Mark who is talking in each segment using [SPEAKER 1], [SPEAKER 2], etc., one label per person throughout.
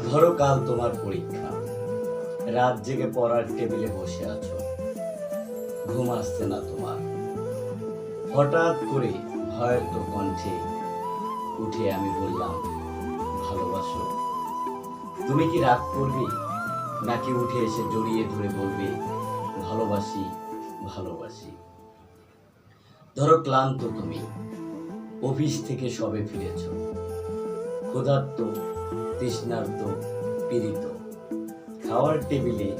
[SPEAKER 1] ধরো কাল তোমার পরীক্ষা, রাত জেগে পড়ার টেবিলে বসে আছো, ঘুম আসছে না তোমার। হঠাৎ করে হয়তো কণ্ঠে উঠে আমি বললাম ভালোবাসো। তুমি কি রাগ করবে, নাকি উঠে এসে জড়িয়ে ধরে বলবে ভালোবাসি ভালোবাসি? ধরো ক্লান্ত তুমি, অফিস থেকে সবে ফিরেছ, ক্ষুধার্ত, তৃষ্ণার্ত, পীড়িত, খাওয়ার টেবিলে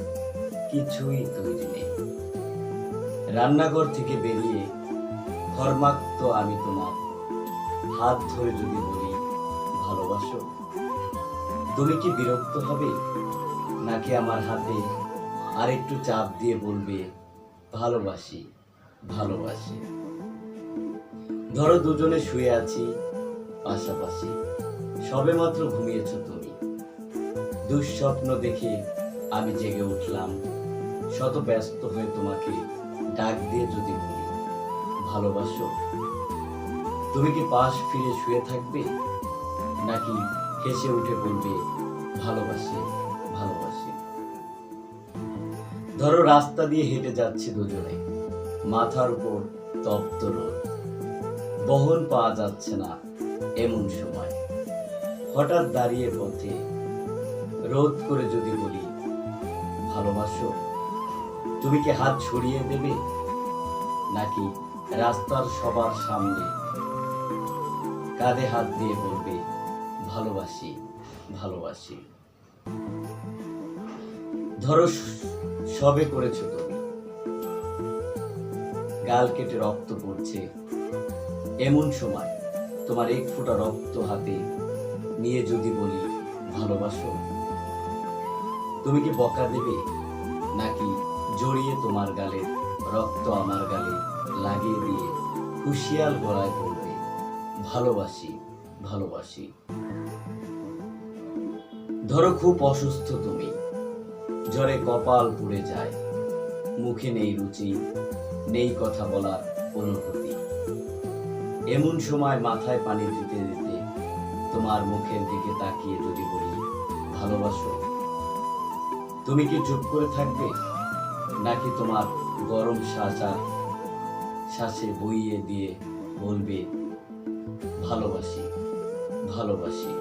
[SPEAKER 1] কিছুই তৈরি নেই। রান্নাঘর থেকে বেরিয়ে ঘর্মাক্ত আমি তোমার হাত ধরে যদি বলি ভালোবাসো, তুমি কি বিরক্ত হবে, নাকি আমার হাতে আরেকটু চাপ দিয়ে বলবে ভালোবাসি ভালোবাসি? ধরো দুজনে শুয়ে আছি পাশাপাশি, সবেমাত্র ঘুমিয়েছ তুমি, দুঃস্বপ্ন দেখে আমি জেগে উঠলাম, শত ব্যস্ত হয়ে তোমাকে ডাক দিয়ে যদি বলি ভালোবাসো, তুমি কি পাশ ফিরে শুয়ে থাকবে, নাকি হেসে উঠে বলবে ভালোবাসি ভালোবাসি? ধরো রাস্তা দিয়ে হেঁটে যাচ্ছি দুজনে, মাথার উপর তপ্ত রোদ, বহন পাওয়া যাচ্ছে না এমন সময় হঠাৎ দাঁড়িয়ে পথে রোধ করে যদি বলি ভালোবাসো, তুমি কি হাত ছড়িয়ে দেবে, নাকি রাস্তার সবার সামনে কাঁধে হাত দিয়ে বলবে ভালোবাসি ভালোবাসি? ধরো সবে করেছো তুমি, গাল কেটে রক্ত পড়ছে, এমন সময় তোমার এক ফোঁটা রক্ত হাতে নিয়ে যদি বলি ভালোবাসো, তুমি কি বকা দেবে, নাকি জড়িয়ে তোমার গালে রক্ত আমার গালে লাগিয়ে দিয়ে হুঁশিয়ার গলায় বলবে ভালোবাসি ভালোবাসি? ধরো খুব অসুস্থ তুমি, জ্বরে কপাল পুড়ে যায়, মুখে নেই রুচি, নেই কথা বলার অনুভূতি, এমন সময় মাথায় পানি দিতে দিতে তোমার মুখের দিকে তাকিয়ে যদি বলি ভালোবাসো, তুমি কি চুপ করে থাকবে, নাকি তোমার গরম শ্বাসে বইয়ে দিয়ে বলবে ভালোবাসি ভালোবাসি?